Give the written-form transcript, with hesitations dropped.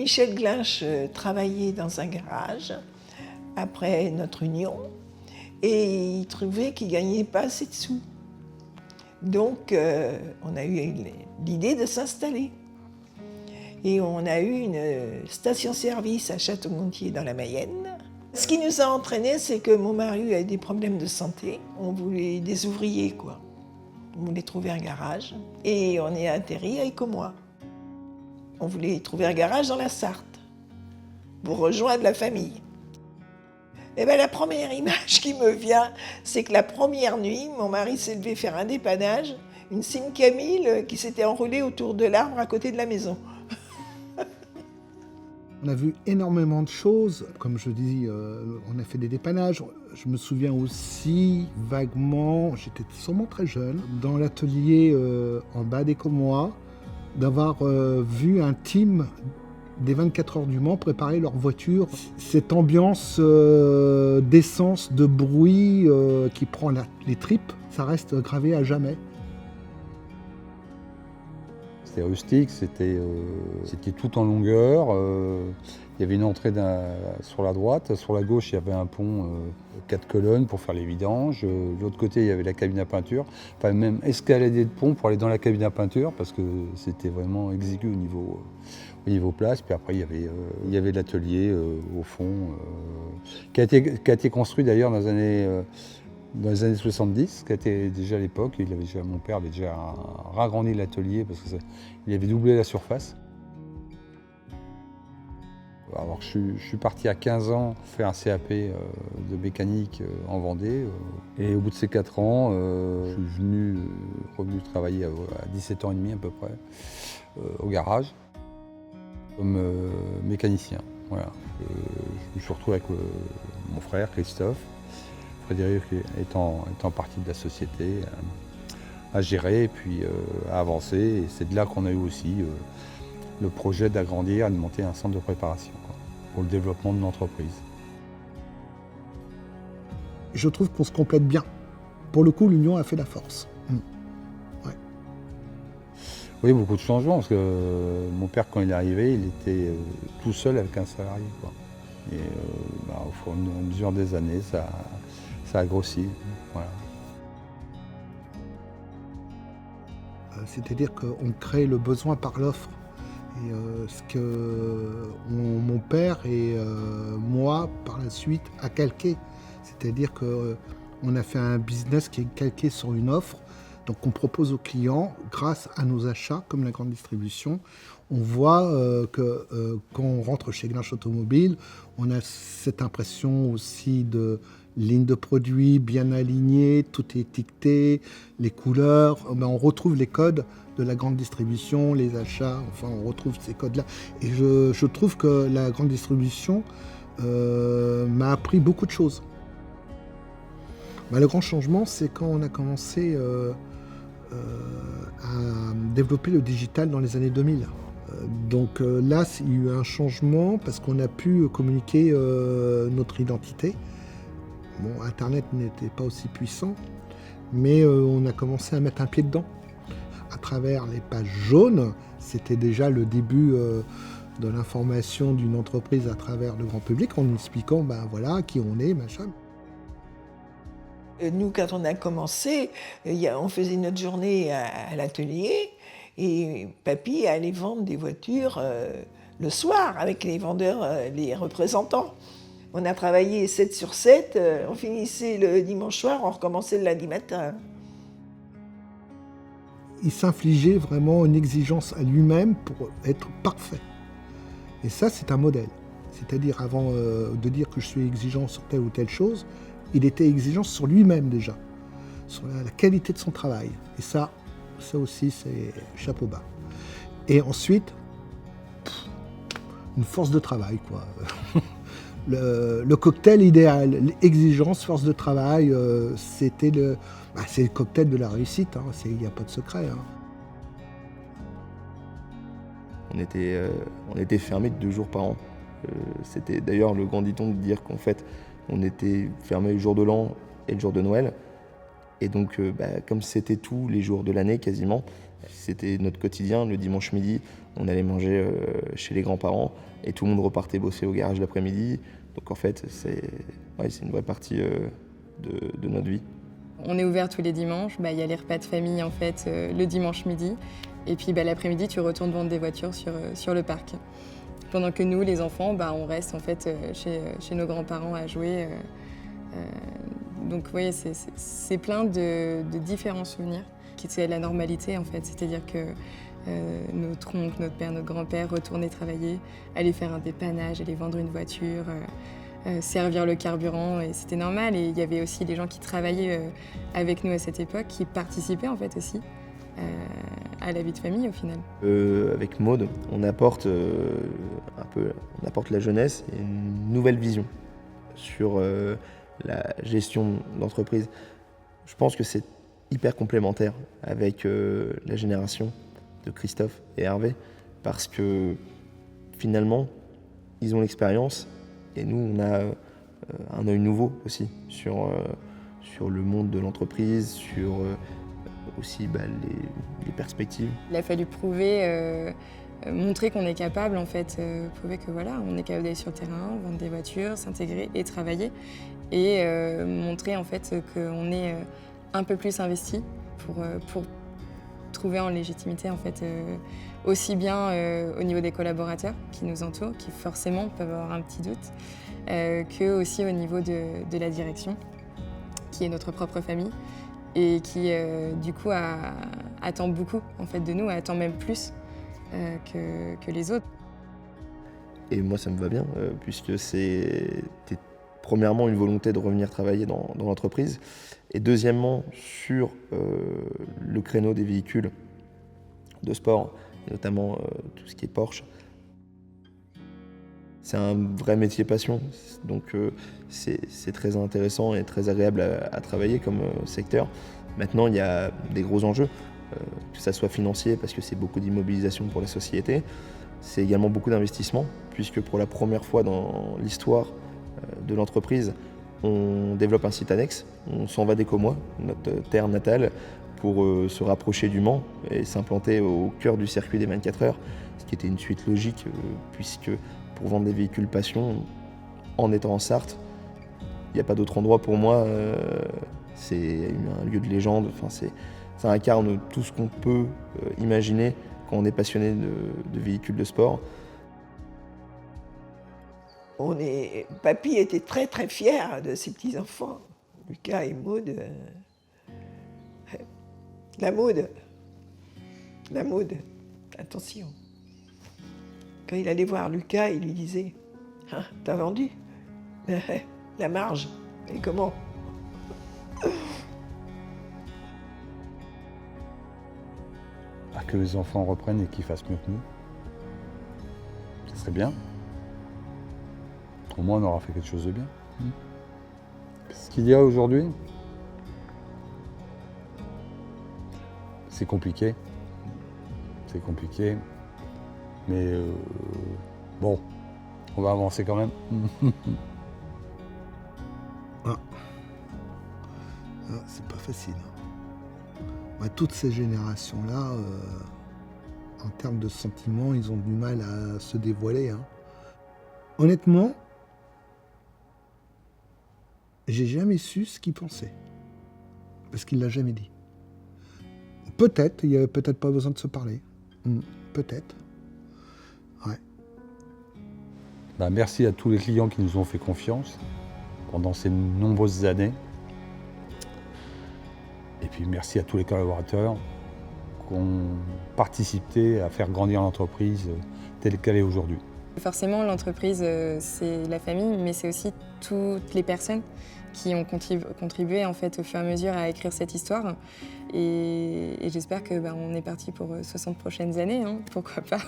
Michel Glinch travaillait dans un garage après notre union et il trouvait qu'il ne gagnait pas assez de sous. Donc on a eu l'idée de s'installer. Et on a eu une station-service à Château-Gontier dans la Mayenne. Ce qui nous a entraînés, c'est que mon mari avait des problèmes de santé. On voulait des ouvriers, quoi. On voulait trouver un garage. Et on est atterri à Écomois. On voulait trouver un garage dans la Sarthe pour rejoindre la famille. Et bien, la première image qui me vient, c'est que la première nuit, mon mari s'est levé faire un dépannage, une Simcamille qui s'était enroulée autour de l'arbre à côté de la maison. On a vu énormément de choses, comme je dis, on a fait des dépannages. Je me souviens aussi vaguement, j'étais sûrement très jeune, dans l'atelier en bas d'Écomois, d'avoir vu un team des 24 heures du Mans préparer leur voiture. Cette ambiance d'essence, de bruit qui prend les tripes, ça reste gravé à jamais. C'était rustique, c'était tout en longueur. Il y avait une entrée sur la droite. Sur la gauche, il y avait un pont, 4 colonnes pour faire les vidanges. De l'autre côté, il y avait la cabine à peinture. Enfin, même escalader de pont pour aller dans la cabine à peinture parce que c'était vraiment exigu au niveau place. Puis après, il y avait l'atelier au fond qui a été construit d'ailleurs dans les années 70, qui était déjà à l'époque. Mon père avait déjà ragrandi l'atelier parce qu'il avait doublé la surface. Alors je suis parti à 15 ans faire un CAP de mécanique en Vendée. Et au bout de ces 4 ans, je suis revenu travailler à 17 ans et demi à peu près au garage comme mécanicien. Voilà. Je me suis retrouvé avec mon frère Christophe. Frédéric étant partie de la société, à gérer et puis à avancer. Et c'est de là qu'on a eu aussi le projet d'agrandir et de monter un centre de préparation pour le développement de l'entreprise. Je trouve qu'on se complète bien. Pour le coup, l'union a fait la force. Ouais. Oui, beaucoup de changements, parce que mon père, quand il est arrivé, il était tout seul avec un salarié, quoi. Et au fur et à mesure des années, ça a grossi. Voilà. C'est-à-dire qu'on crée le besoin par l'offre. Et ce que mon père et moi, par la suite, a calqué. C'est-à-dire qu'on a fait un business qui est calqué sur une offre. Donc on propose aux clients, grâce à nos achats, comme la grande distribution, on voit que quand on rentre chez Glinch Automobile, on a cette impression aussi de ligne de produits bien alignée, tout est étiqueté, les couleurs, on retrouve les codes de la grande distribution, les achats, enfin on retrouve ces codes-là. Et je trouve que la grande distribution m'a appris beaucoup de choses. Le grand changement, c'est quand on a commencé à développer le digital dans les années 2000. Donc là, il y a eu un changement parce qu'on a pu communiquer notre identité. Bon, Internet n'était pas aussi puissant, mais on a commencé à mettre un pied dedans. À travers les pages jaunes, c'était déjà le début de l'information d'une entreprise à travers le grand public, en expliquant voilà, qui on est, machin. Nous, quand on a commencé, on faisait notre journée à l'atelier et papy allait vendre des voitures le soir avec les vendeurs, les représentants. On a travaillé 7 sur 7, on finissait le dimanche soir, on recommençait le lundi matin. Il s'infligeait vraiment une exigence à lui-même pour être parfait. Et ça, c'est un modèle. C'est-à-dire, avant de dire que je suis exigeant sur telle ou telle chose, il était exigeant sur lui-même déjà, sur la qualité de son travail. Et ça aussi, c'est chapeau bas. Et ensuite, une force de travail, quoi. Le cocktail idéal, l'exigence, force de travail, c'est le cocktail de la réussite, il n'y a pas de secret. On était fermés 2 jours par an. C'était d'ailleurs le grand dicton de dire qu'en fait, on était fermé le jour de l'an et le jour de Noël. Et donc, comme c'était tous les jours de l'année quasiment, C'était notre quotidien. Le dimanche midi, on allait manger chez les grands-parents et tout le monde repartait bosser au garage l'après-midi. Donc en fait, c'est une vraie partie de notre vie. On est ouvert tous les dimanches, il y a les repas de famille en fait le dimanche midi. Et puis l'après-midi, tu retournes vendre des voitures sur le parc. Pendant que nous, les enfants, on reste en fait chez nos grands-parents à jouer. Donc vous voyez, c'est plein de différents souvenirs qui c'est la normalité en fait. C'est-à-dire que notre oncle, notre père, notre grand-père retournaient travailler, allaient faire un dépannage, allaient vendre une voiture, servir le carburant, et c'était normal. Et il y avait aussi des gens qui travaillaient avec nous à cette époque, qui participaient en fait aussi à la vie de famille au final. Avec Maud, on apporte la jeunesse et une nouvelle vision sur la gestion d'entreprise. Je pense que c'est hyper complémentaire avec la génération de Christophe et Hervé, parce que finalement, ils ont l'expérience et nous, on a un œil nouveau aussi sur le monde de l'entreprise, sur aussi les perspectives. Il a fallu prouver, montrer qu'on est capable, en fait, prouver que voilà, on est capable d'aller sur le terrain, vendre des voitures, s'intégrer et travailler, et montrer en fait qu'on est un peu plus investi pour trouver en légitimité en fait aussi bien au niveau des collaborateurs qui nous entourent, qui forcément peuvent avoir un petit doute, que aussi au niveau de la direction, qui est notre propre famille et qui du coup attend beaucoup en fait de nous, attend même plus que les autres. Et moi ça me va bien puisque c'était premièrement une volonté de revenir travailler dans l'entreprise, et deuxièmement sur le créneau des véhicules de sport, et notamment tout ce qui est Porsche. C'est un vrai métier passion, donc c'est très intéressant et très agréable à travailler comme secteur. Maintenant, il y a des gros enjeux, que ça soit financier, parce que c'est beaucoup d'immobilisation pour la société. C'est également beaucoup d'investissement, puisque pour la première fois dans l'histoire de l'entreprise, on développe un site annexe. On s'en va des Commois, notre terre natale, pour se rapprocher du Mans et s'implanter au cœur du circuit des 24 heures, ce qui était une suite logique, puisque pour vendre des véhicules passion, en étant en Sarthe, il n'y a pas d'autre endroit pour moi. C'est un lieu de légende. Enfin, ça incarne tout ce qu'on peut imaginer quand on est passionné de véhicules de sport. Papy était très très fier de ses petits-enfants, Lucas et Maud. La Maud, attention. Quand il allait voir Lucas, il lui disait « Hein, t'as vendu ? La marge, et comment ?» Que les enfants reprennent et qu'ils fassent mieux que nous. Ce serait bien. Au moins, on aura fait quelque chose de bien. Ce qu'il y a aujourd'hui, c'est compliqué. C'est compliqué. Mais bon, on va avancer quand même. C'est pas facile. Toutes ces générations-là, en termes de sentiments, ils ont du mal à se dévoiler. Honnêtement, j'ai jamais su ce qu'il pensait. Parce qu'il l'a jamais dit. Peut-être, il n'y avait peut-être pas besoin de se parler. Peut-être. Ouais. Merci à tous les clients qui nous ont fait confiance pendant ces nombreuses années. Et puis merci à tous les collaborateurs qui ont participé à faire grandir l'entreprise telle qu'elle est aujourd'hui. Forcément, l'entreprise, c'est la famille, mais c'est aussi toutes les personnes qui ont contribué en fait, au fur et à mesure à écrire cette histoire. Et j'espère qu'on est parti pour 60 prochaines années, pourquoi pas.